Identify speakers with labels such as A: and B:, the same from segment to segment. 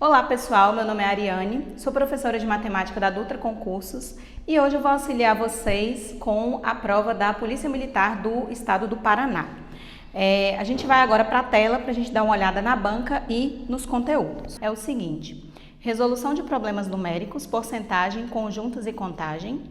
A: Olá pessoal, meu nome é Ariane, sou professora de matemática da Dutra Concursos e hoje eu vou auxiliar vocês com a prova da Polícia Militar do Estado do Paraná. A gente vai agora para a tela para a gente dar uma olhada na banca e nos conteúdos. É o seguinte: resolução de problemas numéricos, porcentagem, conjuntos e contagem.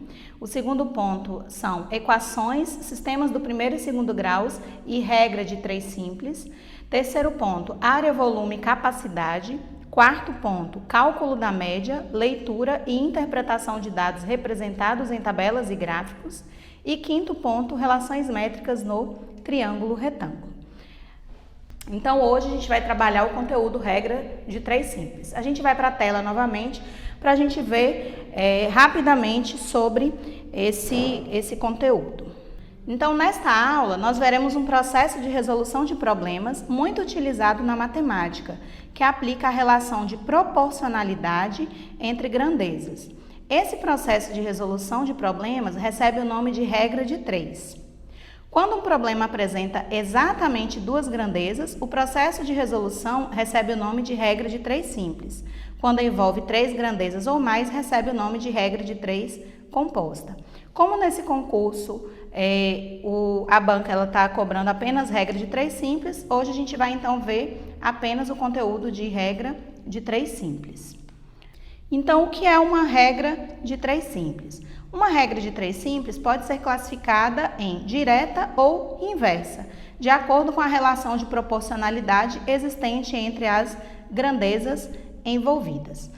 A: O segundo ponto são equações, sistemas do primeiro e segundo graus e regra de 3 simples. Terceiro ponto, área, volume e capacidade. Quarto ponto, cálculo da média, leitura e interpretação de dados representados em tabelas e gráficos. E quinto ponto, relações métricas no triângulo retângulo. Então, hoje a gente vai trabalhar o conteúdo regra de 3 simples. A gente vai para a tela novamente para a gente ver rapidamente sobre esse conteúdo. Então, nesta aula, nós veremos um processo de resolução de problemas muito utilizado na matemática, que aplica a relação de proporcionalidade entre grandezas. Esse processo de resolução de problemas recebe o nome de regra de 3. Quando um problema apresenta exatamente 2 grandezas, o processo de resolução recebe o nome de regra de 3 simples. Quando envolve 3 grandezas ou mais, recebe o nome de regra de 3 composta. Como nesse concurso a banca está cobrando apenas regra de 3 simples, hoje a gente vai então ver apenas o conteúdo de regra de 3 simples. Então, o que é uma regra de 3 simples? Uma regra de 3 simples pode ser classificada em direta ou inversa, de acordo com a relação de proporcionalidade existente entre as grandezas envolvidas.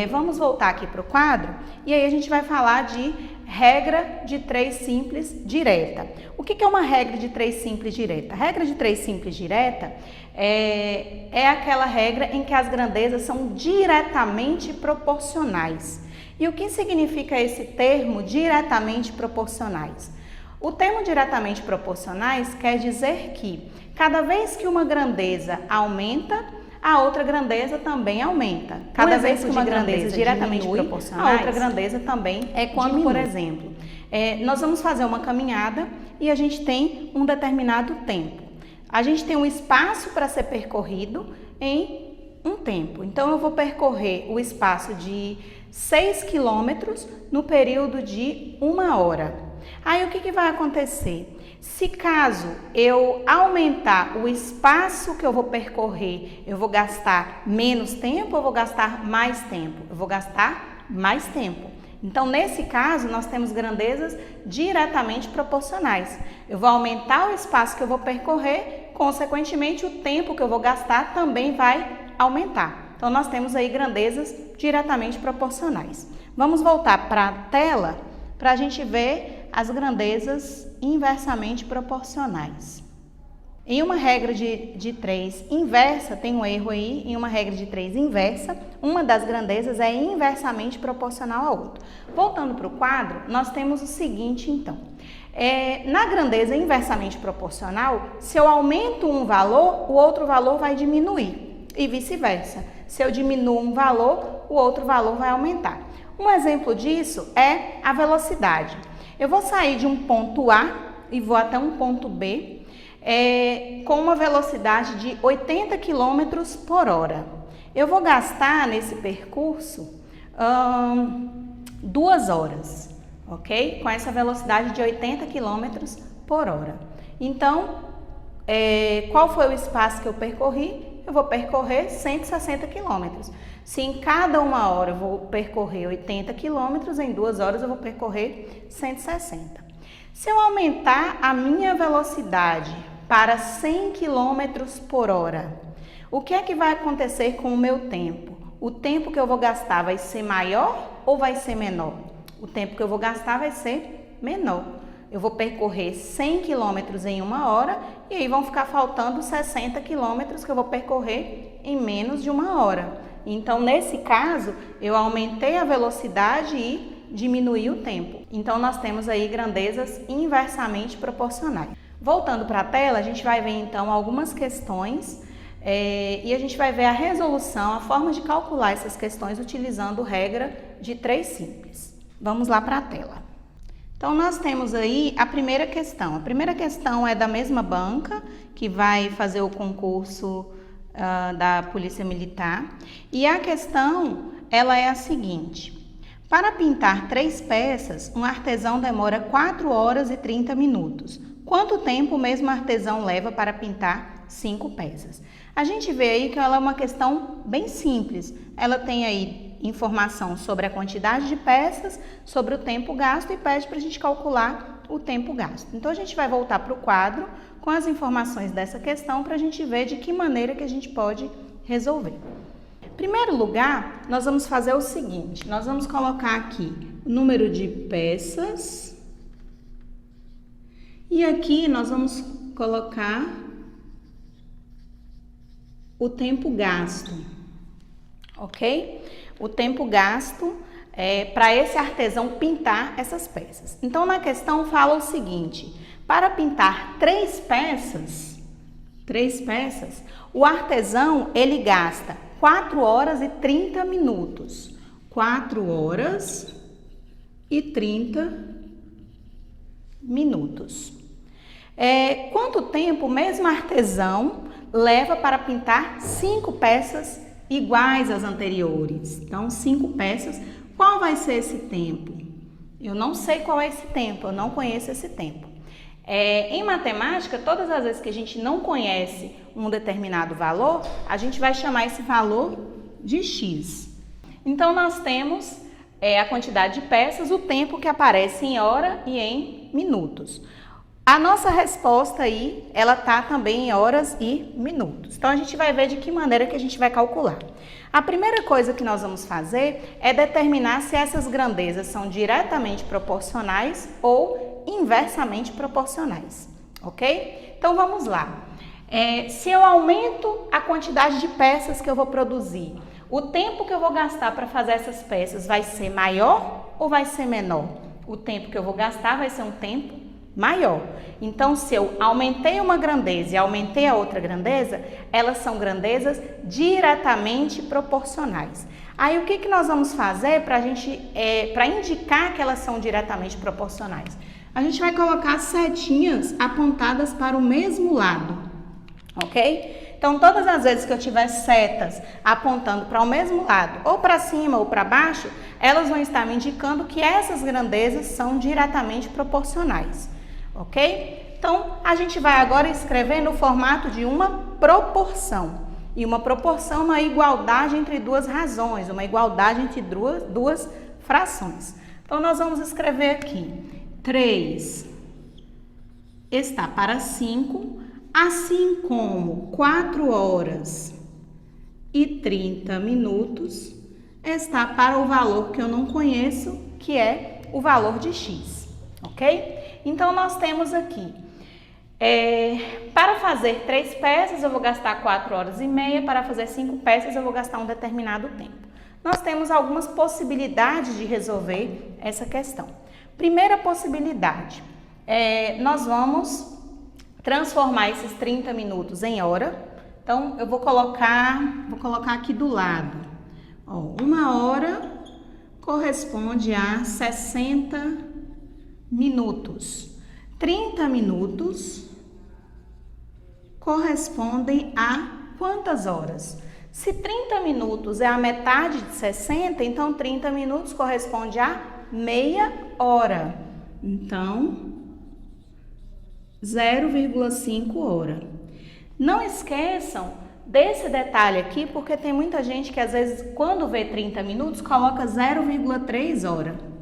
A: Vamos voltar aqui para o quadro e aí a gente vai falar de regra de 3 simples direta. O que é uma regra de 3 simples direta? A regra de 3 simples direta é aquela regra em que as grandezas são diretamente proporcionais. E o que significa esse termo diretamente proporcionais? O termo diretamente proporcionais quer dizer que cada vez que uma grandeza aumenta, a outra grandeza também aumenta. Cada vez que uma grandeza diretamente proporcional, a outra grandeza também é quando, por exemplo, nós vamos fazer uma caminhada e a gente tem um determinado tempo. A gente tem um espaço para ser percorrido em um tempo. Então, eu vou percorrer o espaço de 6 quilômetros no período de 1 hora. Aí, o que vai acontecer? Se caso eu aumentar o espaço que eu vou percorrer, eu vou gastar menos tempo ou vou gastar mais tempo? Eu vou gastar mais tempo. Então, nesse caso, nós temos grandezas diretamente proporcionais. Eu vou aumentar o espaço que eu vou percorrer, consequentemente, o tempo que eu vou gastar também vai aumentar. Então, nós temos aí grandezas diretamente proporcionais. Vamos voltar para a tela para a gente ver as grandezas inversamente proporcionais. Em uma regra de 3 inversa, tem um erro aí, em uma regra de 3 inversa, uma das grandezas é inversamente proporcional à outra. Voltando para o quadro, nós temos o seguinte, então. Na grandeza inversamente proporcional, se eu aumento um valor, o outro valor vai diminuir, e vice-versa. Se eu diminuo um valor, o outro valor vai aumentar. Um exemplo disso é a velocidade. Eu vou sair de um ponto A e vou até um ponto B com uma velocidade de 80 km por hora. Eu vou gastar nesse percurso 2 horas, ok? Com essa velocidade de 80 km por hora. Então, qual foi o espaço que eu percorri? Eu vou percorrer 160 km. Se em cada 1 hora eu vou percorrer 80 km, em 2 horas eu vou percorrer 160. Se eu aumentar a minha velocidade para 100 km por hora, o que é que vai acontecer com o meu tempo? O tempo que eu vou gastar vai ser maior ou vai ser menor? O tempo que eu vou gastar vai ser menor. Eu vou percorrer 100 km em 1 hora e aí vão ficar faltando 60 km que eu vou percorrer em menos de 1 hora. Então, nesse caso, eu aumentei a velocidade e diminuí o tempo. Então, nós temos aí grandezas inversamente proporcionais. Voltando para a tela, a gente vai ver então algumas questões e a gente vai ver a resolução, a forma de calcular essas questões utilizando regra de 3 simples. Vamos lá para a tela. Então, nós temos aí a primeira questão. A primeira questão é da mesma banca, que vai fazer o concurso da Polícia Militar. E a questão, ela é a seguinte: para pintar 3 peças, um artesão demora 4 horas e 30 minutos. Quanto tempo o mesmo artesão leva para pintar 5 peças? A gente vê aí que ela é uma questão bem simples. Ela tem aí informação sobre a quantidade de peças, sobre o tempo gasto e pede para a gente calcular o tempo gasto. Então, a gente vai voltar para o quadro com as informações dessa questão para a gente ver de que maneira que a gente pode resolver. Em primeiro lugar, nós vamos fazer o seguinte: nós vamos colocar aqui o número de peças e aqui nós vamos colocar o tempo gasto, ok? O tempo gasto para esse artesão pintar essas peças. Então, na questão fala o seguinte: para pintar 3 peças, o artesão, ele gasta 4 horas e 30 minutos. 4 horas e 30 minutos. Quanto tempo o mesmo artesão leva para pintar 5 peças iguais às anteriores? Então, 5 peças. Qual vai ser esse tempo? Eu não sei qual é esse tempo, eu não conheço esse tempo. Em matemática, todas as vezes que a gente não conhece um determinado valor, a gente vai chamar esse valor de x. Então, nós temos a quantidade de peças, o tempo que aparece em hora e em minutos. A nossa resposta aí, ela tá também em horas e minutos. Então, a gente vai ver de que maneira que a gente vai calcular. A primeira coisa que nós vamos fazer é determinar se essas grandezas são diretamente proporcionais ou inversamente proporcionais, ok? Então, vamos lá. Se eu aumento a quantidade de peças que eu vou produzir, o tempo que eu vou gastar para fazer essas peças vai ser maior ou vai ser menor? O tempo que eu vou gastar vai ser um tempo maior. Então, se eu aumentei uma grandeza e aumentei a outra grandeza, elas são grandezas diretamente proporcionais. Aí, o que nós vamos fazer para indicar que elas são diretamente proporcionais? A gente vai colocar setinhas apontadas para o mesmo lado, ok? Então, todas as vezes que eu tiver setas apontando para o mesmo lado, ou para cima ou para baixo, elas vão estar me indicando que essas grandezas são diretamente proporcionais. Ok? Então, a gente vai agora escrever no formato de uma proporção. E uma proporção é uma igualdade entre 2 razões, uma igualdade entre duas frações. Então, nós vamos escrever aqui: 3 está para 5, assim como 4 horas e 30 minutos está para o valor que eu não conheço, que é o valor de x. Ok? Então, nós temos aqui, para fazer 3 peças, eu vou gastar 4 horas e meia, para fazer 5 peças, eu vou gastar um determinado tempo. Nós temos algumas possibilidades de resolver essa questão. Primeira possibilidade, nós vamos transformar esses 30 minutos em hora. Então, eu vou colocar aqui do lado. Ó, 1 hora corresponde a 60 minutos. 30 minutos correspondem a quantas horas? Se 30 minutos é a metade de 60, então 30 minutos corresponde a meia hora. Então, 0,5 hora. Não esqueçam desse detalhe aqui, porque tem muita gente que às vezes, quando vê 30 minutos, coloca 0,3 hora.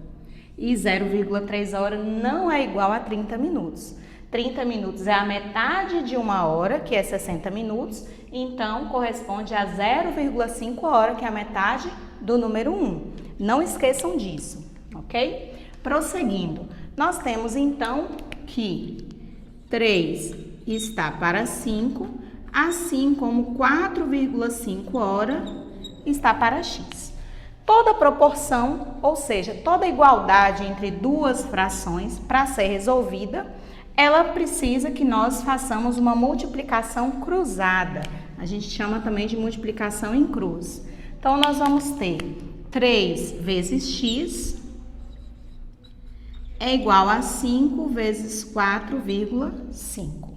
A: E 0,3 hora não é igual a 30 minutos. 30 minutos é a metade de 1 hora, que é 60 minutos, então corresponde a 0,5 hora, que é a metade do número 1. Não esqueçam disso, ok? Prosseguindo, nós temos então que 3 está para 5, assim como 4,5 hora está para x. Toda proporção, ou seja, toda igualdade entre 2 frações, para ser resolvida, ela precisa que nós façamos uma multiplicação cruzada. A gente chama também de multiplicação em cruz. Então, nós vamos ter 3 vezes x é igual a 5 vezes 4,5.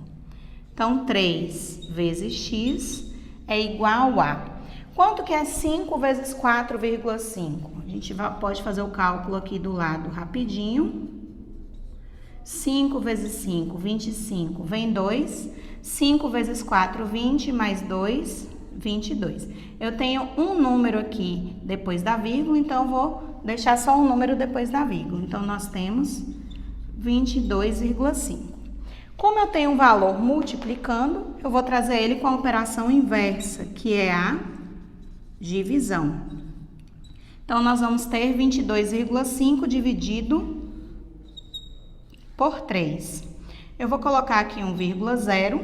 A: Então, 3 vezes x é igual a... Quanto que é 5 vezes 4,5? A gente pode fazer o cálculo aqui do lado rapidinho. 5 vezes 5, 25, vem 2. 5 vezes 4, 20, mais 2, 22. Eu tenho um número aqui depois da vírgula, então vou deixar só um número depois da vírgula. Então, nós temos 22,5. Como eu tenho um valor multiplicando, eu vou trazer ele com a operação inversa, que é a divisão. Então, nós vamos ter 22,5 dividido por 3. Eu vou colocar aqui 1,0.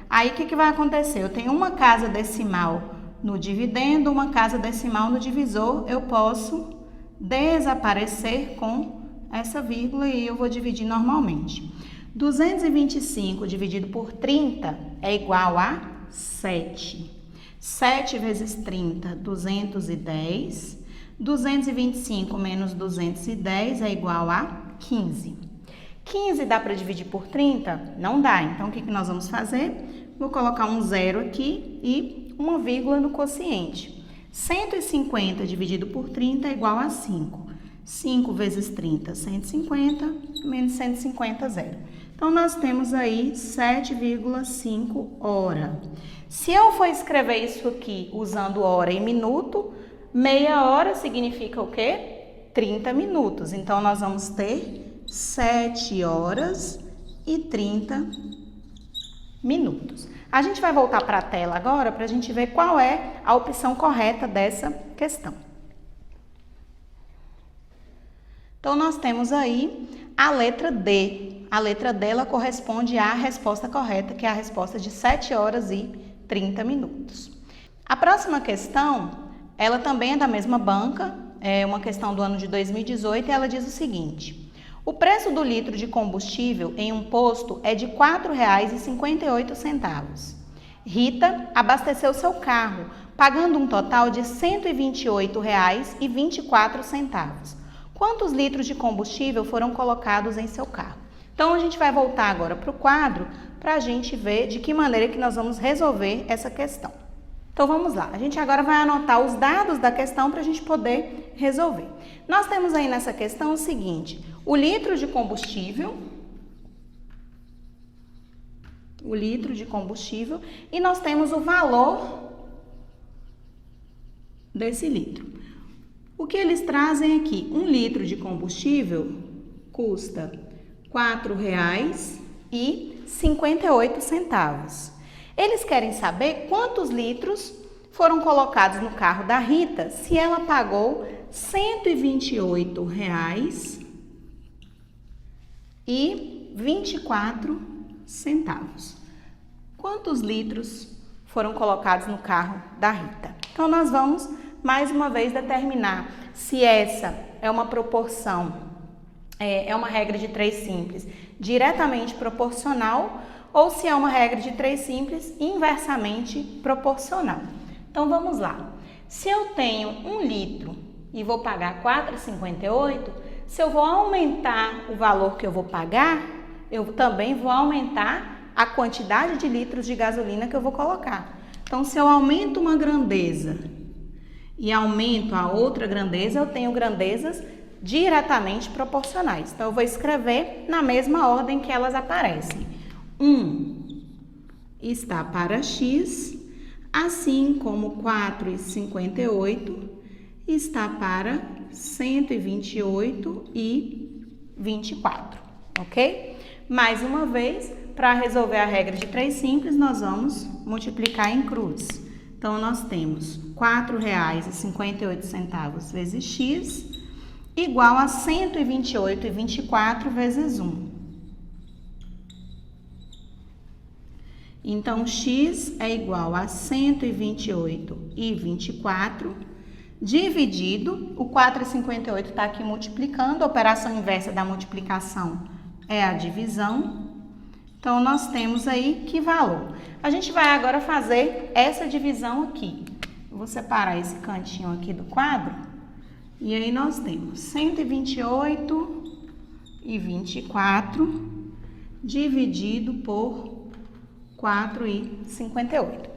A: Aí, o que vai acontecer? Eu tenho uma casa decimal no dividendo, uma casa decimal no divisor. Eu posso desaparecer com essa vírgula e eu vou dividir normalmente. 225 dividido por 30 é igual a 7. 7 vezes 30, 210. 225 menos 210 é igual a 15. 15 dá para dividir por 30? Não dá. Então, o que nós vamos fazer? Vou colocar um zero aqui e uma vírgula no quociente. 150 dividido por 30 é igual a 5. 5 vezes 30, 150, menos 150, zero. Então, nós temos aí 7,5 hora. Se eu for escrever isso aqui usando hora em minuto, meia hora significa o quê? 30 minutos. Então, nós vamos ter 7 horas e 30 minutos. A gente vai voltar para a tela agora para a gente ver qual é a opção correta dessa questão. Então, nós temos aí a letra D. A letra D, ela corresponde à resposta correta, que é a resposta de 7 horas e 30 minutos. A próxima questão, ela também é da mesma banca, é uma questão do ano de 2018, e ela diz o seguinte: o preço do litro de combustível em um posto é de R$ 4,58. Rita abasteceu seu carro, pagando um total de R$ 128,24. Quantos litros de combustível foram colocados em seu carro? Então, a gente vai voltar agora para o quadro para a gente ver de que maneira que nós vamos resolver essa questão. Então, vamos lá. A gente agora vai anotar os dados da questão para a gente poder resolver. Nós temos aí nessa questão o seguinte: o litro de combustível, e nós temos o valor desse litro. O que eles trazem aqui? 1 litro de combustível custa R$ 4,58. Eles querem saber quantos litros foram colocados no carro da Rita se ela pagou R$ 128,24. Quantos litros foram colocados no carro da Rita? Então, nós vamos mais uma vez determinar se essa é uma proporção, é uma regra de 3 simples diretamente proporcional ou se é uma regra de 3 simples inversamente proporcional. Então, vamos lá. Se eu tenho 1 litro e vou pagar R$ 4,58, se eu vou aumentar o valor que eu vou pagar, eu também vou aumentar a quantidade de litros de gasolina que eu vou colocar. Então, se eu aumento uma grandeza e aumento a outra grandeza, eu tenho grandezas diretamente proporcionais. Então, eu vou escrever na mesma ordem que elas aparecem. 1 está para X, assim como 4,58 está para 128,24, ok? Mais uma vez, para resolver a regra de 3 simples, nós vamos multiplicar em cruz. Então, nós temos R$ 4,58 vezes X igual a 128,24 vezes 1. Então, X é igual a 128,24 dividido, o 4,58 está aqui multiplicando, a operação inversa da multiplicação é a divisão. Então, nós temos aí que valor? A gente vai agora fazer essa divisão aqui. Eu vou separar esse cantinho aqui do quadro. E aí, nós temos 128,24 dividido por 4,58.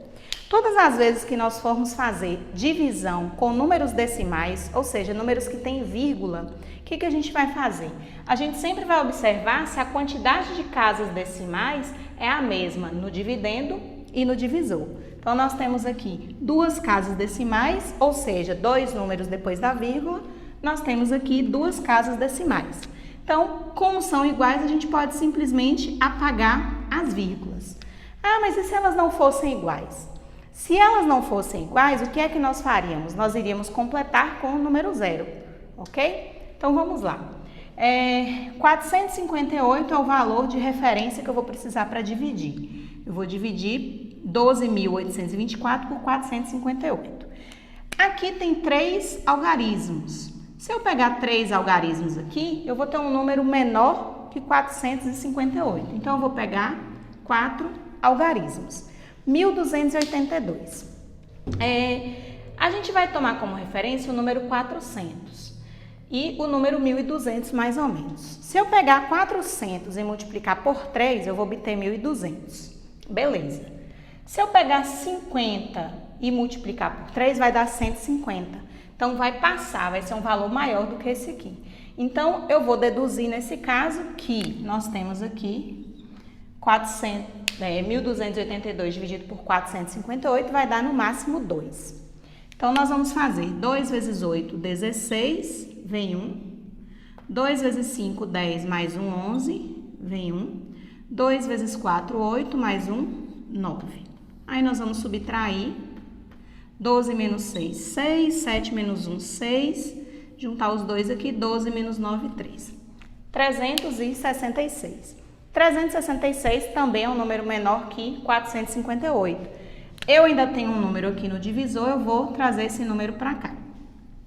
A: Todas as vezes que nós formos fazer divisão com números decimais, ou seja, números que têm vírgula, o que a gente vai fazer? A gente sempre vai observar se a quantidade de casas decimais é a mesma no dividendo e no divisor. Então, nós temos aqui duas casas decimais, ou seja, dois números depois da vírgula, nós temos aqui duas casas decimais. Então, como são iguais, a gente pode simplesmente apagar as vírgulas. Ah, mas e se elas não fossem iguais? Se elas não fossem iguais, o que é que nós faríamos? Nós iríamos completar com o número 0, ok? Então, vamos lá. 458 é o valor de referência que eu vou precisar para dividir. Eu vou dividir 12.824 por 458. Aqui tem 3 algarismos. Se eu pegar 3 algarismos aqui, eu vou ter um número menor que 458. Então, eu vou pegar 4 algarismos. 1.282. A gente vai tomar como referência o número 400 e o número 1.200 mais ou menos. Se eu pegar 400 e multiplicar por 3, eu vou obter 1.200. Beleza. Se eu pegar 50 e multiplicar por 3, vai dar 150. Então, vai passar, vai ser um valor maior do que esse aqui. Então, eu vou deduzir nesse caso que nós temos aqui 1.282 dividido por 458 vai dar no máximo 2. Então, nós vamos fazer 2 vezes 8, 16, vem 1. 2 vezes 5, 10, mais 1, 11, vem 1. 2 vezes 4, 8, mais 1, 9. Aí, nós vamos subtrair. 12 menos 6, 6. 7 menos 1, 6. Juntar os dois aqui, 12 menos 9, 3. 366. 366 também é um número menor que 458. Eu ainda tenho um número aqui no divisor, eu vou trazer esse número para cá.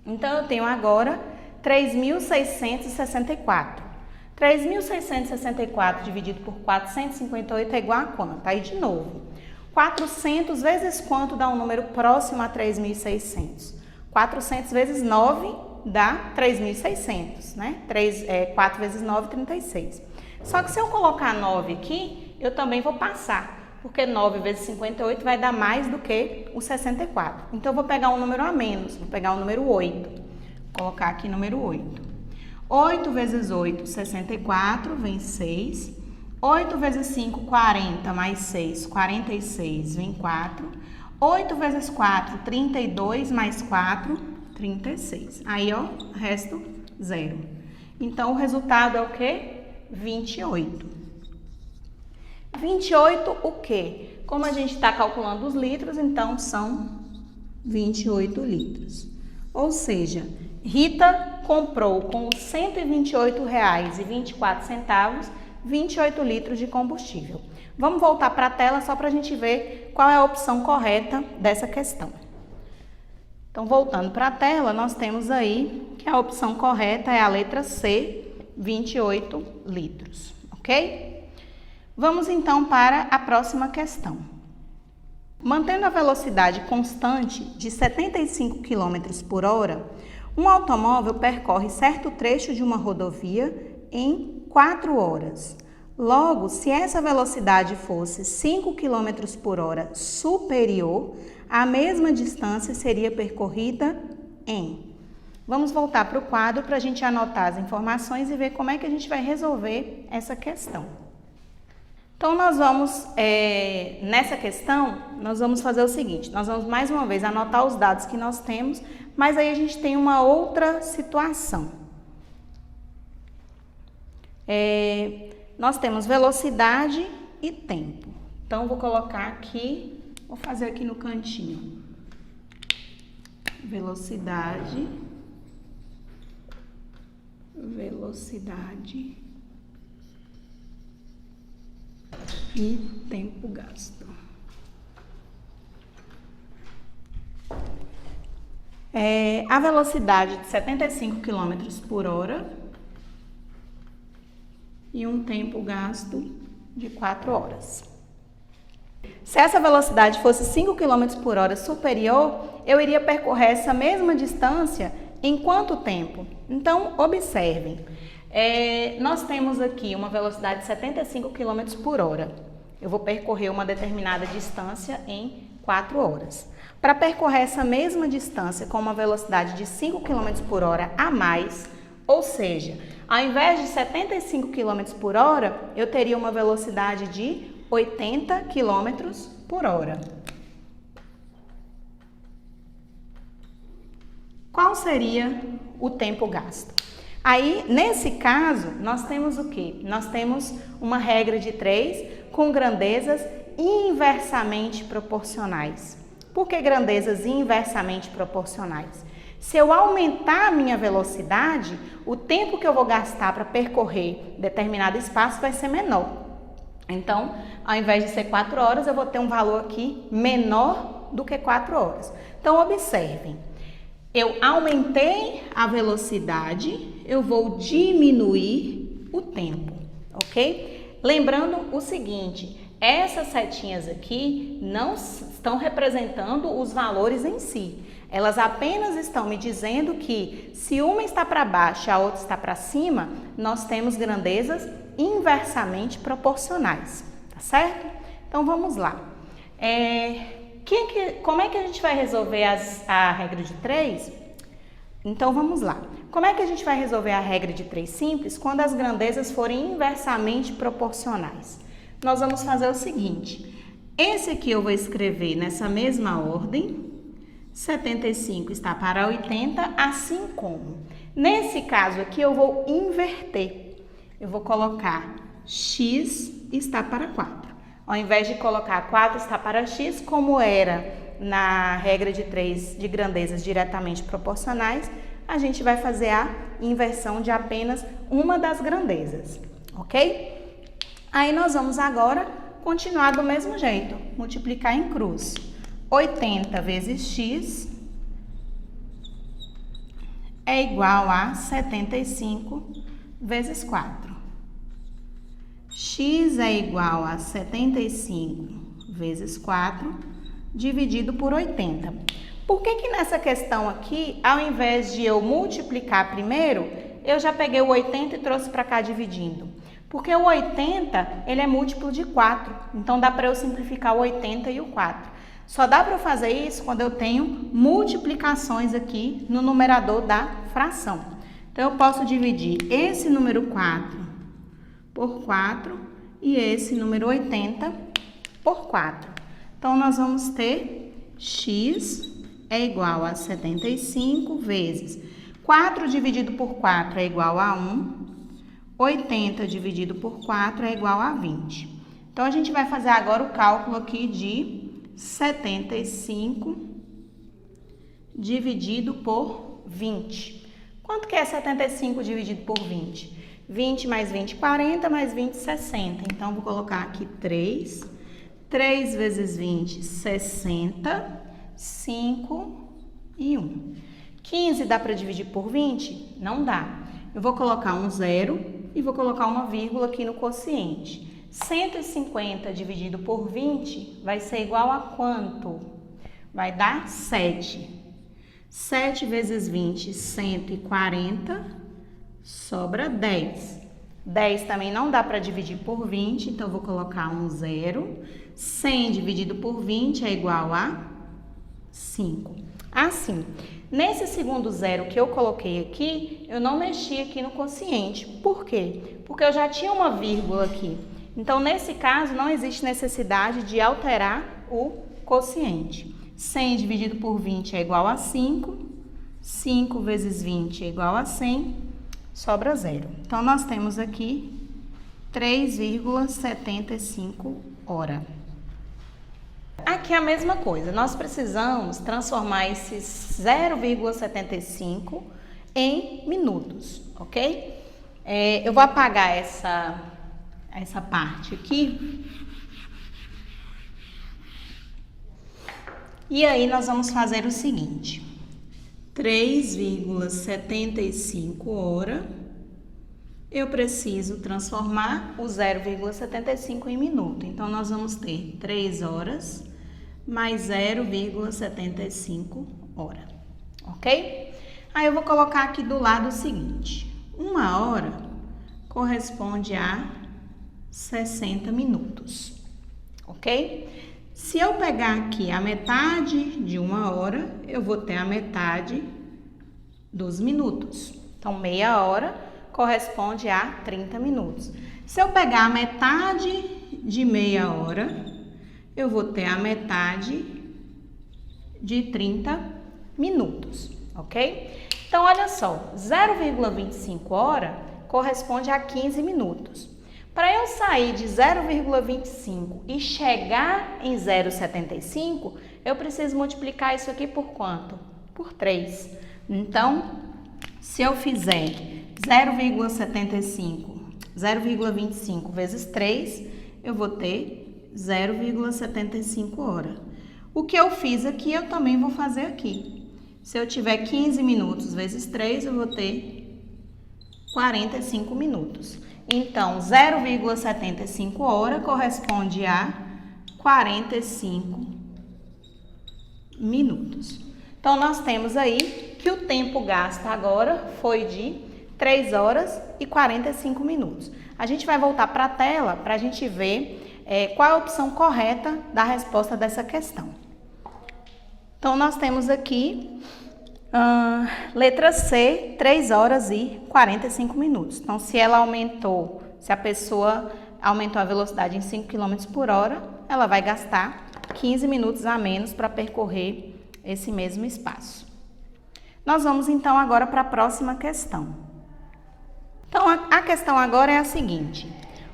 A: Então, eu tenho agora 3.664. 3.664 dividido por 458 é igual a quanto? Aí, de novo, 400 vezes quanto dá um número próximo a 3.600? 400 vezes 9 dá 3.600, né? 4 vezes 9, 36. Só que se eu colocar 9 aqui, eu também vou passar, porque 9 vezes 58 vai dar mais do que o 64. Então, eu vou pegar um número a menos, vou pegar o número 8. Vou colocar aqui número 8. 8 vezes 8, 64, vem 6. 8 vezes 5, 40, mais 6, 46, vem 4. 8 vezes 4, 32, mais 4, 36. Aí, ó, resto 0. Então, o resultado é o quê? 28. 28 o quê? Como a gente está calculando os litros, então são 28 litros. Ou seja, Rita comprou com R$ 128,24 28 litros de combustível. Vamos voltar para a tela só para a gente ver qual é a opção correta dessa questão. Então, voltando para a tela, nós temos aí que a opção correta é a letra C, 28 litros, ok? Vamos então para a próxima questão. Mantendo a velocidade constante de 75 km por hora, um automóvel percorre certo trecho de uma rodovia em 4 horas. Logo, se essa velocidade fosse 5 km por hora superior, a mesma distância seria percorrida em... Vamos voltar para o quadro para a gente anotar as informações e ver como é que a gente vai resolver essa questão. Então, nós vamos, nessa questão, nós vamos fazer o seguinte, nós vamos mais uma vez anotar os dados que nós temos, mas aí a gente tem uma outra situação. Nós temos velocidade e tempo. Então, vou colocar aqui, vou fazer aqui no cantinho. Velocidade e tempo gasto. A velocidade de 75 km por hora e um tempo gasto de 4 horas. Se essa velocidade fosse 5 km por hora superior, eu iria percorrer essa mesma distância em quanto tempo? Então, observem. Nós temos aqui uma velocidade de 75 km por hora. Eu vou percorrer uma determinada distância em 4 horas. Para percorrer essa mesma distância com uma velocidade de 5 km por hora a mais, ou seja, ao invés de 75 km por hora, eu teria uma velocidade de 80 km por hora. Qual seria o tempo gasto? Aí, nesse caso, nós temos o quê? Nós temos uma regra de 3 com grandezas inversamente proporcionais. Por que grandezas inversamente proporcionais? Se eu aumentar a minha velocidade, o tempo que eu vou gastar para percorrer determinado espaço vai ser menor. Então, ao invés de ser 4 horas, eu vou ter um valor aqui menor do que 4 horas. Então, observem. Eu aumentei a velocidade, eu vou diminuir o tempo, ok? Lembrando o seguinte, essas setinhas aqui não estão representando os valores em si. Elas apenas estão me dizendo que se uma está para baixo e a outra está para cima, nós temos grandezas inversamente proporcionais, tá certo? Então, vamos lá. Como é que a gente vai resolver a regra de 3? Então, vamos lá. Como é que a gente vai resolver a regra de 3 simples quando as grandezas forem inversamente proporcionais? Nós vamos fazer o seguinte. Esse aqui eu vou escrever nessa mesma ordem. 75 está para 80, assim como. Nesse caso aqui, eu vou inverter. Eu vou colocar x está para 4. Ao invés de colocar 4 está para x, como era na regra de 3 de grandezas diretamente proporcionais, a gente vai fazer a inversão de apenas uma das grandezas, ok? Aí nós vamos agora continuar do mesmo jeito, multiplicar em cruz. 80 vezes x é igual a 75 vezes 4. X é igual a 75 vezes 4, dividido por 80. Por que nessa questão aqui, ao invés de eu multiplicar primeiro, eu já peguei o 80 e trouxe para cá dividindo? Porque o 80, ele é múltiplo de 4, então dá para eu simplificar o 80 e o 4. Só dá para eu fazer isso quando eu tenho multiplicações aqui no numerador da fração. Então, eu posso dividir esse número 4 por 4 e esse número 80 por 4. Então, nós vamos ter x é igual a 75 vezes 4 dividido por 4 é igual a 1, 80 dividido por 4 é igual a 20. Então, a gente vai fazer agora o cálculo aqui de 75 dividido por 20. Quanto que é 75 dividido por 20? 20 mais 20, 40, mais 20, 60. Então, vou colocar aqui 3. 3 vezes 20, 60. 5 e 1. 15 dá para dividir por 20? Não dá. Eu vou colocar um zero e vou colocar uma vírgula aqui no quociente. 150 dividido por 20 vai ser igual a quanto? Vai dar 7. 7 vezes 20, 140, sobra 10. 10 também não dá para dividir por 20, então eu vou colocar um zero. 100 dividido por 20 é igual a 5. Assim, nesse segundo zero que eu coloquei aqui, eu não mexi aqui no quociente. Por quê? Porque eu já tinha uma vírgula aqui. Então, nesse caso, não existe necessidade de alterar o quociente. 100 dividido por 20 é igual a 5. 5 vezes 20 é igual a 100. Sobra zero. Então, nós temos aqui 3,75 hora. Aqui é a mesma coisa. Nós precisamos transformar esses 0,75 em minutos, ok? Eu vou apagar essa parte aqui. E aí, nós vamos fazer o seguinte. 3,75 hora. Eu preciso transformar o 0,75 em minuto. Então, nós vamos ter 3 horas mais 0,75 hora, ok? Aí, eu vou colocar aqui do lado o seguinte. 1 hora corresponde a 60 minutos, ok? Se eu pegar aqui a metade de 1 hora, eu vou ter a metade dos minutos. Então, meia hora corresponde a 30 minutos. Se eu pegar a metade de meia hora, eu vou ter a metade de 30 minutos, ok? Então, olha só, 0,25 hora corresponde a 15 minutos. Para eu sair de 0,25 e chegar em 0,75, eu preciso multiplicar isso aqui por quanto? Por 3. Então, se eu fizer 0,25 vezes 3, eu vou ter 0,75 horas. O que eu fiz aqui, eu também vou fazer aqui. Se eu tiver 15 minutos vezes 3, eu vou ter 45 minutos. Então, 0,75 hora corresponde a 45 minutos. Então, nós temos aí que o tempo gasto agora foi de 3 horas e 45 minutos. A gente vai voltar para a tela para a gente ver qual é a opção correta da resposta dessa questão. Então, nós temos aqui letra C, 3 horas e 45 minutos. Então, se a pessoa aumentou a velocidade em 5 km por hora, ela vai gastar 15 minutos a menos para percorrer esse mesmo espaço. Nós vamos então agora para a próxima questão. Então, a questão agora é a seguinte: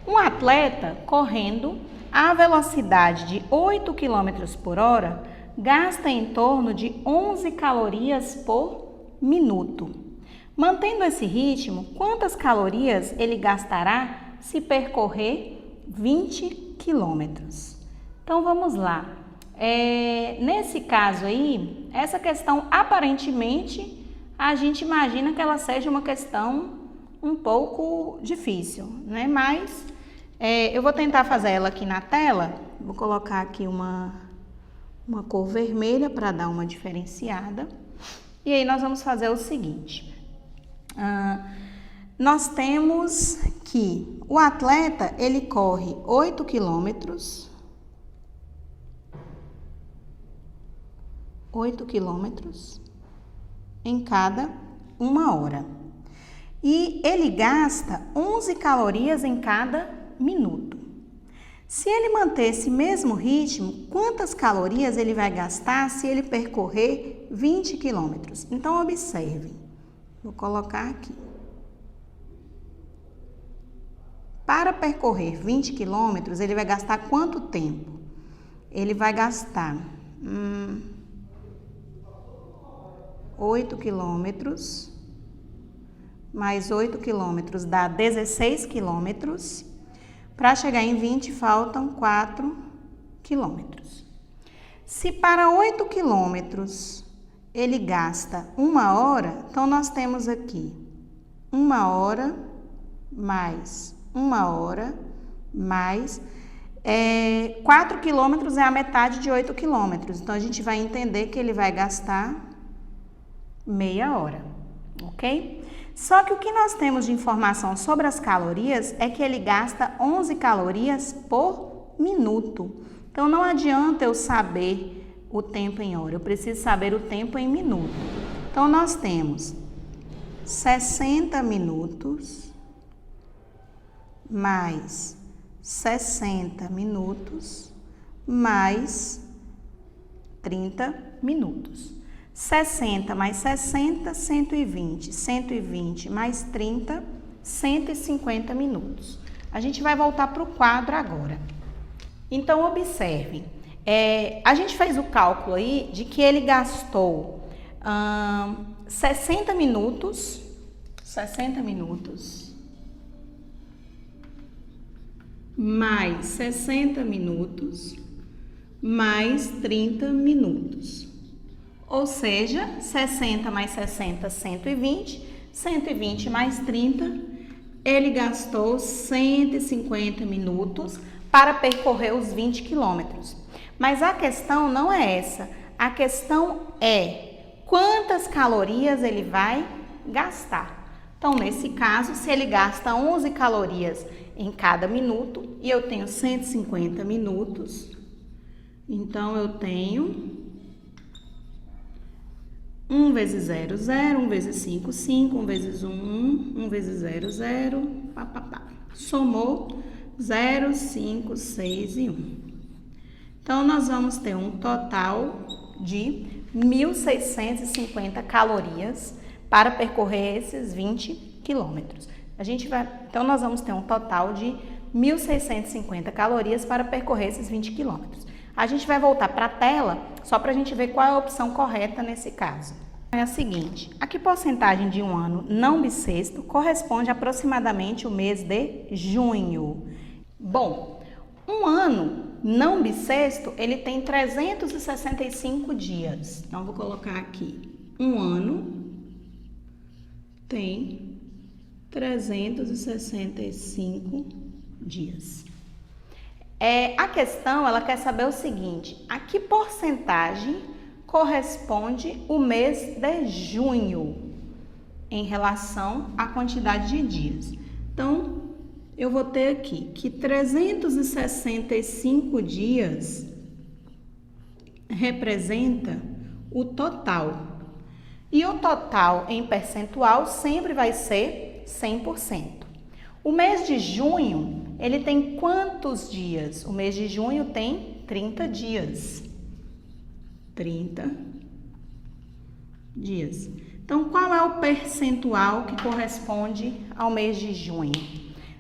A: um atleta correndo a velocidade de 8 km por hora gasta em torno de 11 calorias por minuto. Mantendo esse ritmo, quantas calorias ele gastará se percorrer 20 quilômetros? Então, vamos lá. Nesse caso aí, essa questão, aparentemente, a gente imagina que ela seja uma questão um pouco difícil, né? Mas eu vou tentar fazer ela aqui na tela. Vou colocar aqui uma cor vermelha para dar uma diferenciada. E aí nós vamos fazer o seguinte. Nós temos que o atleta, ele corre 8 quilômetros. 8 quilômetros em cada 1 hora. E ele gasta 11 calorias em cada minuto. Se ele manter esse mesmo ritmo, quantas calorias ele vai gastar se ele percorrer 20 quilômetros? Então, observe. Vou colocar aqui. Para percorrer 20 quilômetros, ele vai gastar quanto tempo? Ele vai gastar 8 quilômetros, mais 8 quilômetros dá 16 quilômetros. Para chegar em 20, faltam 4 quilômetros. Se para 8 quilômetros ele gasta 1 hora, então nós temos aqui 1 hora mais 1 hora mais 4 quilômetros é a metade de 8 quilômetros. Então, a gente vai entender que ele vai gastar meia hora, ok? Só que o que nós temos de informação sobre as calorias é que ele gasta 11 calorias por minuto. Então, não adianta eu saber o tempo em hora, eu preciso saber o tempo em minuto. Então, nós temos 60 minutos mais 60 minutos mais 30 minutos. 60 mais 60, 120. 120 mais 30, 150 minutos. A gente vai voltar para o quadro agora. Então, observe. A gente fez o cálculo aí de que ele gastou 60 minutos mais 60 minutos mais 30 minutos. Ou seja, 60 mais 60, 120, 120 mais 30, ele gastou 150 minutos para percorrer os 20 quilômetros. Mas a questão não é essa, a questão é quantas calorias ele vai gastar. Então, nesse caso, se ele gasta 11 calorias em cada minuto e eu tenho 150 minutos, Então, eu tenho 1 vezes 0, 0, 1 vezes 5, 5, 1 vezes 1, 1, 1 vezes 0, 0, pá, pá, pá. Somou 0, 5, 6 e 1. Então, nós vamos ter um total de 1.650 calorias para percorrer esses 20 quilômetros. Então, nós vamos ter um total de 1.650 calorias para percorrer esses 20 quilômetros. A gente vai voltar para a tela só para a gente ver qual é a opção correta nesse caso. É a seguinte, a que porcentagem de um ano não bissexto corresponde aproximadamente ao mês de junho? Bom, um ano não bissexto, ele tem 365 dias. Então, vou colocar aqui, um ano tem 365 dias. A questão, ela quer saber o seguinte, a que porcentagem corresponde o mês de junho em relação à quantidade de dias? Então, eu vou ter aqui que 365 dias representa o total. E o total em percentual sempre vai ser 100%. O mês de junho, ele tem quantos dias? O mês de junho tem 30 dias. 30 dias. Então, qual é o percentual que corresponde ao mês de junho?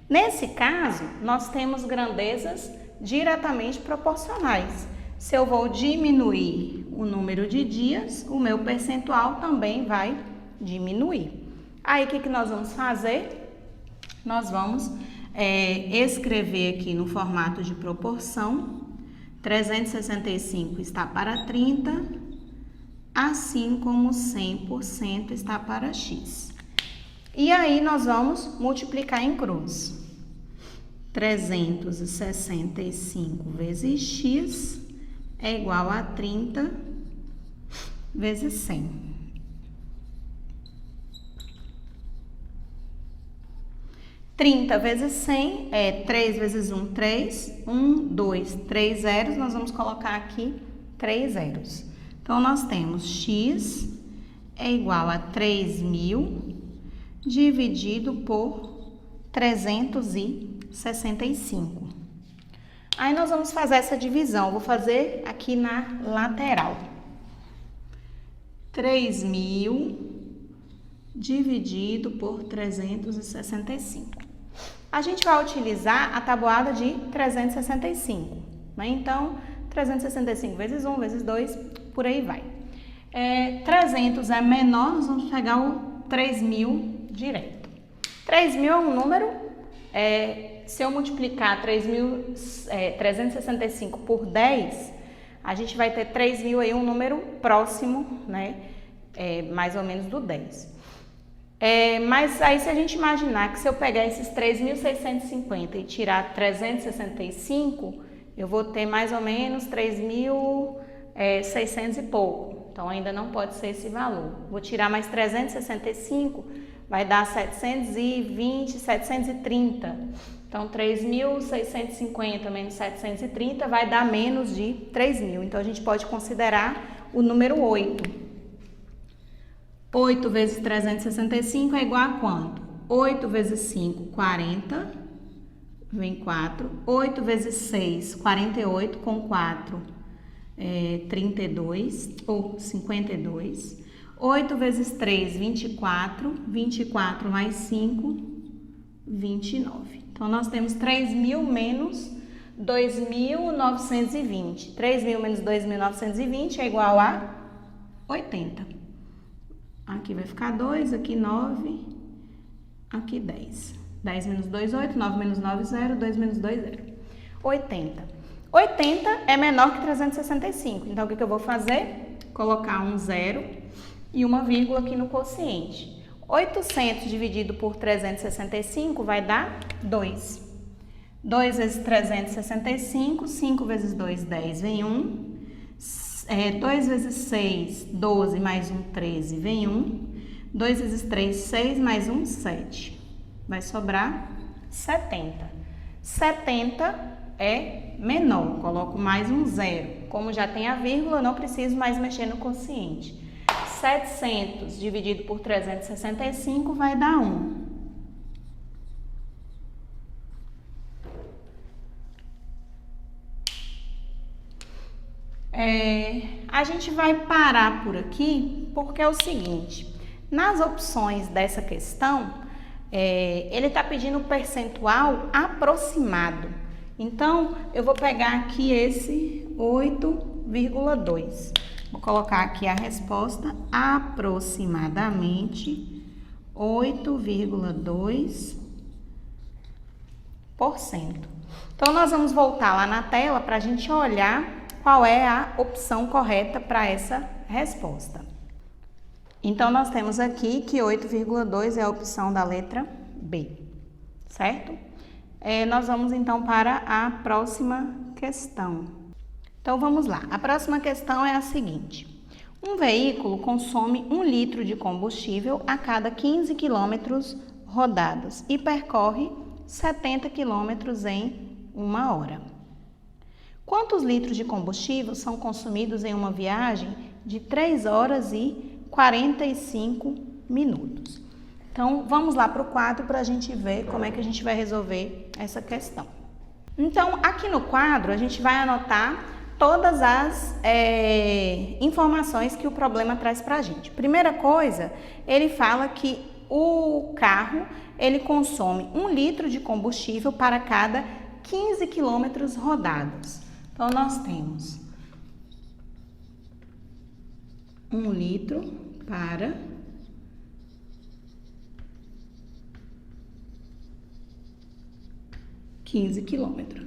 A: Nesse caso, nós temos grandezas diretamente proporcionais. Se eu vou diminuir o número de dias, o meu percentual também vai diminuir. Aí, o que nós vamos fazer? Nós vamos escrever aqui no formato de proporção, 365 está para 30, assim como 100% está para x. E aí, nós vamos multiplicar em cruz. 365 vezes x é igual a 30 vezes 100. 30 vezes 100 é 3 vezes 1, 3. 1, 2, 3 zeros. Nós vamos colocar aqui 3 zeros. Então, nós temos x é igual a 3.000 dividido por 365. Aí, nós vamos fazer essa divisão. Vou fazer aqui na lateral. 3.000 dividido por 365. A gente vai utilizar a tabuada de 365, né? Então, 365 vezes 1, vezes 2, por aí vai. 300 é menor, nós vamos pegar o 3.000 direto. 3.000 é um número, se eu multiplicar 365 por 10, a gente vai ter 3.000 aí, um número próximo, né? Mais ou menos do 10. Mas aí, se a gente imaginar que se eu pegar esses 3.650 e tirar 365, eu vou ter mais ou menos 3.600 e pouco. Então, ainda não pode ser esse valor. Vou tirar mais 365, vai dar 720, 730. Então, 3.650 menos 730 vai dar menos de 3.000. Então, a gente pode considerar o número 8. 8 vezes 365 é igual a quanto? 8 vezes 5, 40, vem 4. 8 vezes 6, 48, com 4, 32, ou 52. 8 vezes 3, 24, 24 mais 5, 29. Então, nós temos 3.000 menos 2.920. 3.000 menos 2.920 é igual a 80. Aqui vai ficar 2, aqui 9, aqui 10. 10 menos 2, 8, 9 menos 9, 0, 2 menos 2, 0. 80. 80 é menor que 365. Então, o que eu vou fazer? Colocar um 0 e uma vírgula aqui no quociente. 800 dividido por 365 vai dar 2. 2 vezes 365, 5 vezes 2, 10, vem 1. 2 vezes 6, 12, mais 1, 13, vem 1. 2 vezes 3, 6, mais 1, 7. Vai sobrar 70. 70 é menor, coloco mais um 0. Como já tem a vírgula, não preciso mais mexer no quociente. 700 dividido por 365 vai dar 1. A gente vai parar por aqui porque é o seguinte, nas opções dessa questão, ele está pedindo um percentual aproximado. Então, eu vou pegar aqui esse 8,2. Vou colocar aqui a resposta aproximadamente 8,2%. Então, nós vamos voltar lá na tela para a gente olhar qual é a opção correta para essa resposta. Então, nós temos aqui que 8,2 é a opção da letra B, certo? Nós vamos então para a próxima questão. Então, vamos lá. A próxima questão é a seguinte. Um veículo consome 1 litro de combustível a cada 15 quilômetros rodados e percorre 70 quilômetros em 1 hora. Quantos litros de combustível são consumidos em uma viagem de 3 horas e 45 minutos? Então, vamos lá para o quadro para a gente ver como é que a gente vai resolver essa questão. Então, aqui no quadro, a gente vai anotar todas as informações que o problema traz para a gente. Primeira coisa, ele fala que o carro, ele consome 1 litro de combustível para cada 15 quilômetros rodados. Então, nós temos 1 litro para 15 quilômetros.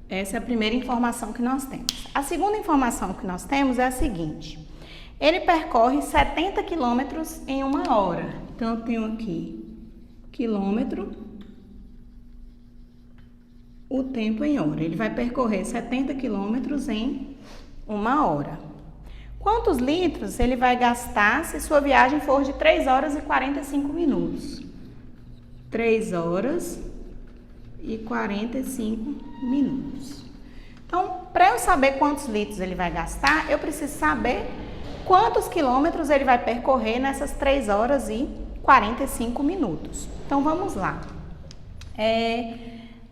A: Essa é a primeira informação que nós temos. A segunda informação que nós temos é a seguinte. Ele percorre 70 quilômetros em 1 hora. Então, eu tenho aqui quilômetro, o tempo em hora. Ele vai percorrer 70 quilômetros em 1 hora. Quantos litros ele vai gastar se sua viagem for de 3 horas e 45 minutos? 3 horas e 45 minutos. Então, para eu saber quantos litros ele vai gastar, eu preciso saber quantos quilômetros ele vai percorrer nessas 3 horas e 45 minutos. Então, vamos lá.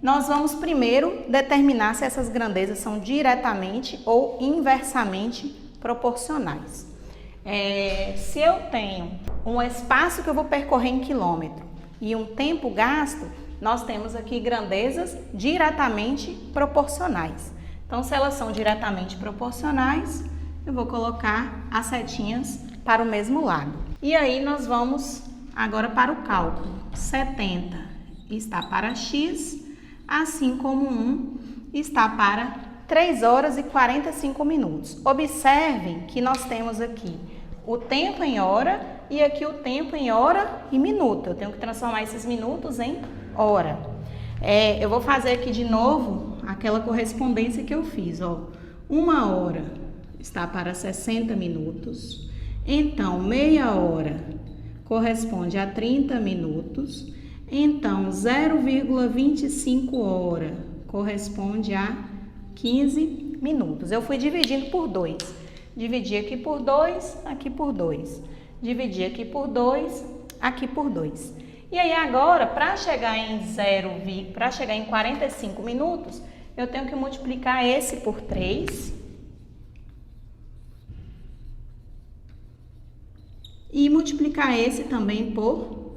A: Nós vamos primeiro determinar se essas grandezas são diretamente ou inversamente proporcionais. Se eu tenho um espaço que eu vou percorrer em quilômetro e um tempo gasto, nós temos aqui grandezas diretamente proporcionais. Então, se elas são diretamente proporcionais, eu vou colocar as setinhas para o mesmo lado. E aí, nós vamos agora para o cálculo. 70 está para x, assim como 1 está para 3 horas e 45 minutos. Observem que nós temos aqui o tempo em hora e aqui o tempo em hora e minuto. Eu tenho que transformar esses minutos em hora. Eu vou fazer aqui de novo aquela correspondência que eu fiz. 1 hora está para 60 minutos. Então, meia hora corresponde a 30 minutos. Então, 0,25 hora corresponde a 15 minutos. Eu fui dividindo por 2. Dividi aqui por 2, aqui por 2. Dividi aqui por 2, aqui por 2. E aí agora, para chegar em 45 minutos, eu tenho que multiplicar esse por 3. E multiplicar esse também por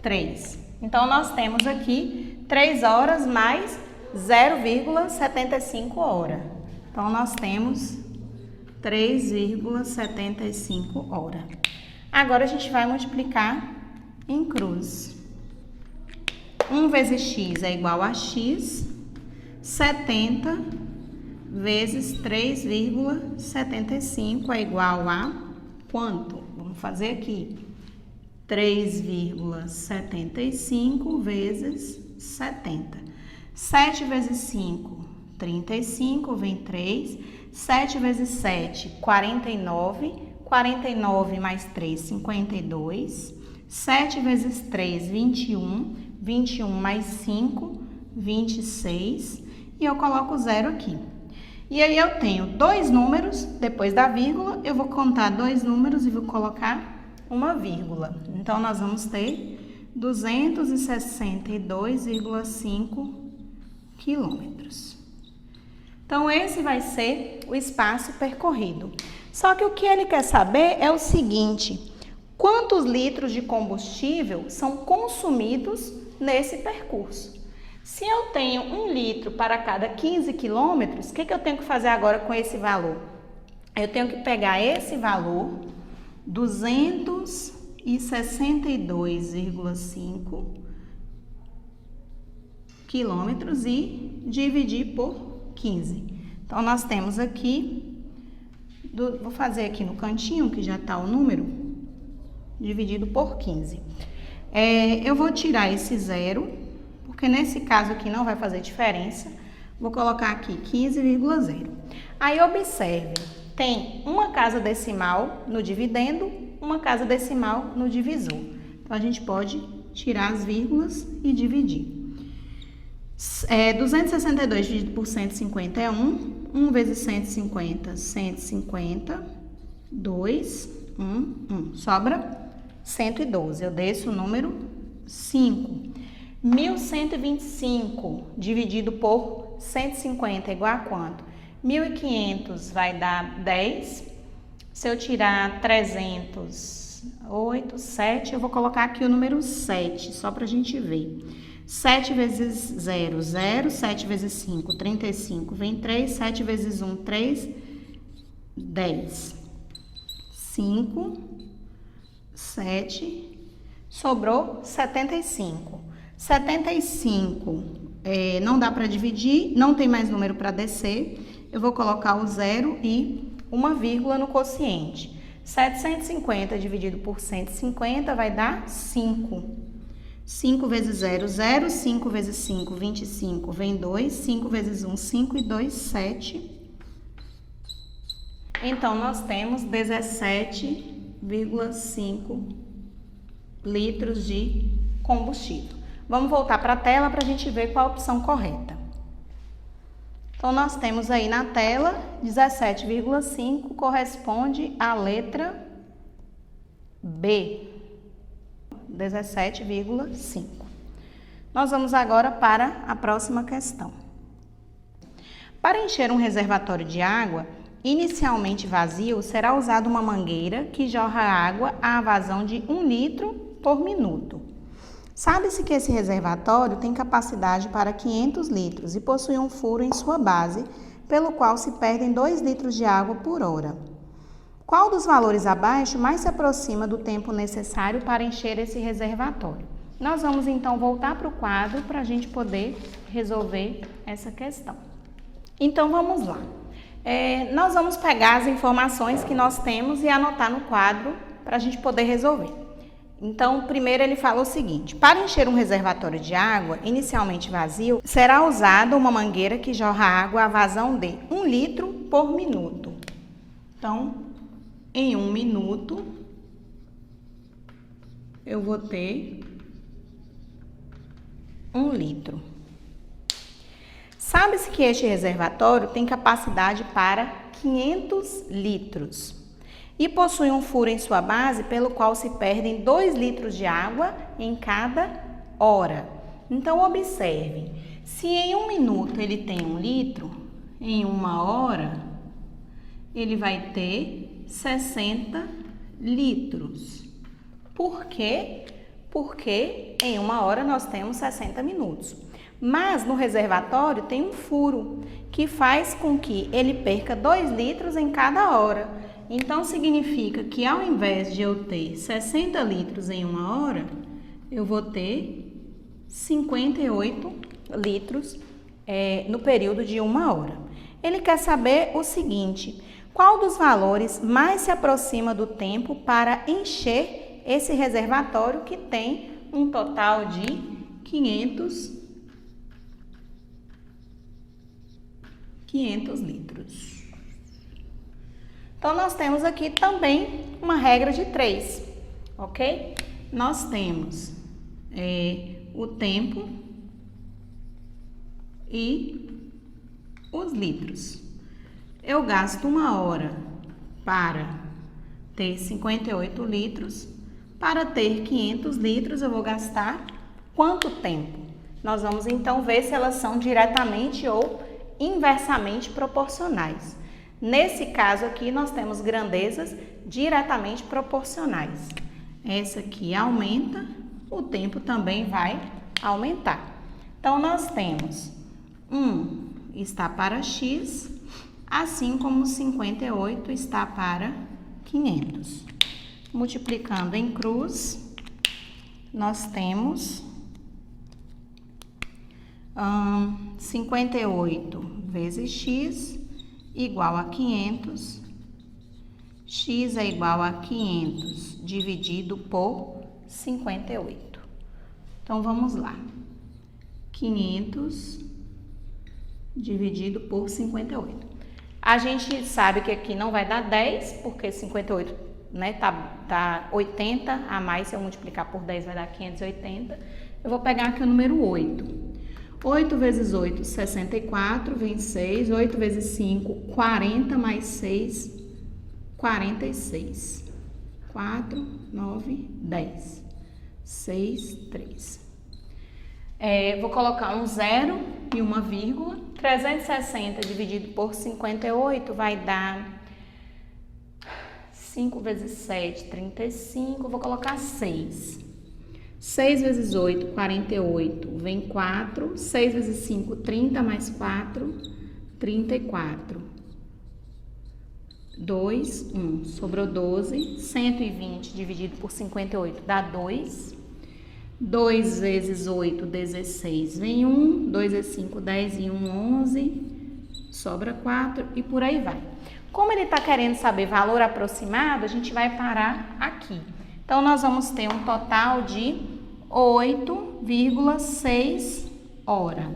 A: 3. Então, nós temos aqui 3 horas mais 0,75 hora. Então, nós temos 3,75 hora. Agora, a gente vai multiplicar em cruz. 1 vezes x é igual a x. 70 vezes 3,75 é igual a quanto? Vamos fazer aqui. 3,75 vezes 70. 7 vezes 5, 35, vem 3. 7 vezes 7, 49. 49 mais 3, 52. 7 vezes 3, 21. 21 mais 5, 26. e eu coloco 0 aqui. E aí eu tenho dois números, depois da vírgula, eu vou contar dois números e vou colocar uma vírgula. Então, nós vamos ter 262,5 quilômetros. Então, esse vai ser o espaço percorrido. Só que o que ele quer saber é o seguinte: quantos litros de combustível são consumidos nesse percurso? Se eu tenho 1 litro para cada 15 quilômetros, o que eu tenho que fazer agora com esse valor? Eu tenho que pegar esse valor, 262,5 quilômetros, e dividir por 15. Então, nós temos aqui, vou fazer aqui no cantinho, que já está o número, dividido por 15. Eu vou tirar esse zero, porque nesse caso aqui não vai fazer diferença. Vou colocar aqui 15,0. Aí, observe, tem uma casa decimal no dividendo, uma casa decimal no divisor. Então, a gente pode tirar as vírgulas e dividir. 262 dividido por 150 é 1. 1 vezes 150, 150. 2, 1. Sobra 112. Eu desço o número 5. 1.125 dividido por 150 é igual a quanto? 1.500 vai dar 10. Se eu tirar 300, 8, 7, eu vou colocar aqui o número 7, só para a gente ver. 7 vezes 0, 0. 7 vezes 5, 35. Vem 3. 7 vezes 1, 3. 10. 5, 7. Sobrou 75. 75 não dá para dividir, não tem mais número para descer. Eu vou colocar o 0 e uma vírgula no quociente. 750 dividido por 150 vai dar 5. 5 vezes 0, 0. 5 vezes 5, 25. Vem 2. 5 vezes 1, 5. E 2, 7. Então, nós temos 17,5 litros de combustível. Vamos voltar para a tela para a gente ver qual a opção correta. Então, nós temos aí na tela 17,5 corresponde à letra B. 17,5. Nós vamos agora para a próxima questão. Para encher um reservatório de água inicialmente vazio, será usada uma mangueira que jorra água à vazão de 1 litro por minuto. Sabe-se que esse reservatório tem capacidade para 500 litros e possui um furo em sua base, pelo qual se perdem 2 litros de água por hora. Qual dos valores abaixo mais se aproxima do tempo necessário para encher esse reservatório? Nós vamos então voltar para o quadro para a gente poder resolver essa questão. Então, vamos lá. Nós vamos pegar as informações que nós temos e anotar no quadro para a gente poder resolver. Então, primeiro ele fala o seguinte: para encher um reservatório de água inicialmente vazio, será usada uma mangueira que jorra água à vazão de 1 litro por minuto. Então, em 1 minuto, eu vou ter 1 litro. Sabe-se que este reservatório tem capacidade para 500 litros. E possui um furo em sua base pelo qual se perdem 2 litros de água em cada hora. Então, observe, se em 1 minuto ele tem 1 litro, em 1 hora ele vai ter 60 litros. Por quê? Porque em 1 hora nós temos 60 minutos. Mas no reservatório tem um furo que faz com que ele perca 2 litros em cada hora. Então, significa que ao invés de eu ter 60 litros em 1 hora, eu vou ter 58 litros no período de 1 hora. Ele quer saber o seguinte: qual dos valores mais se aproxima do tempo para encher esse reservatório que tem um total de 500 litros. Então, nós temos aqui também uma regra de 3, ok? Nós temos o tempo e os litros. Eu gasto 1 hora para ter 58 litros. Para ter 500 litros, eu vou gastar quanto tempo? Nós vamos então ver se elas são diretamente ou inversamente proporcionais. Nesse caso aqui, nós temos grandezas diretamente proporcionais. Essa aqui aumenta, o tempo também vai aumentar. Então, nós temos 1 está para x, assim como 58 está para 500. Multiplicando em cruz, nós temos 58 vezes x igual a 500. X é igual a 500 dividido por 58. Então, vamos lá. 500 dividido por 58. A gente sabe que aqui não vai dar 10, porque 58, né, tá 80 a mais, se eu multiplicar por 10 vai dar 580. Eu vou pegar aqui o número 8. 8 vezes 8, 64, vem 6. 8 vezes 5, 40 mais 6, 46. 4, 9, 10. 6, 3. Vou colocar um 0 e uma vírgula. 360 dividido por 58 vai dar 5 vezes 7, 35. Vou colocar 6. 6 vezes 8, 48. Vem 4. 6 vezes 5, 30 mais 4, 34. 2, 1. Sobrou 12. 120 dividido por 58 dá 2. 2 vezes 8, 16. Vem 1. 2 vezes 5, 10 e 1, 11. Sobra 4 e por aí vai. Como ele está querendo saber valor aproximado, a gente vai parar aqui. Então, nós vamos ter um total de 8,6 horas.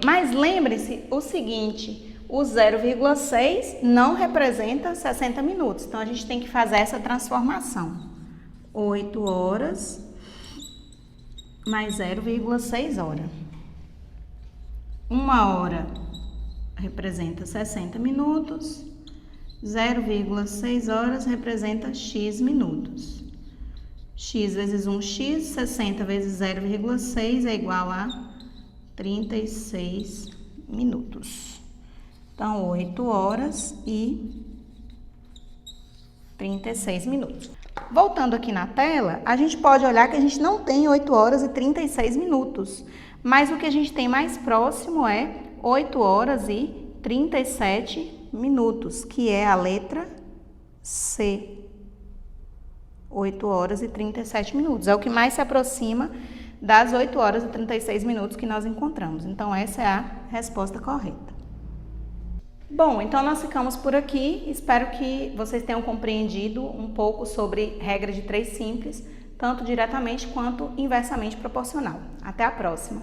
A: Mas lembre-se o seguinte, o 0,6 não representa 60 minutos. Então, a gente tem que fazer essa transformação. 8 horas mais 0,6 horas. 1 hora representa 60 minutos. 0,6 horas representa x minutos. X vezes 1x, 60 vezes 0,6 é igual a 36 minutos. Então, 8 horas e 36 minutos. Voltando aqui na tela, a gente pode olhar que a gente não tem 8 horas e 36 minutos, mas o que a gente tem mais próximo é 8 horas e 37 minutos, que é a letra C. 8 horas e 37 minutos. É o que mais se aproxima das 8 horas e 36 minutos que nós encontramos. Então, essa é a resposta correta. Bom, então nós ficamos por aqui. Espero que vocês tenham compreendido um pouco sobre regra de 3 simples, tanto diretamente quanto inversamente proporcional. Até a próxima!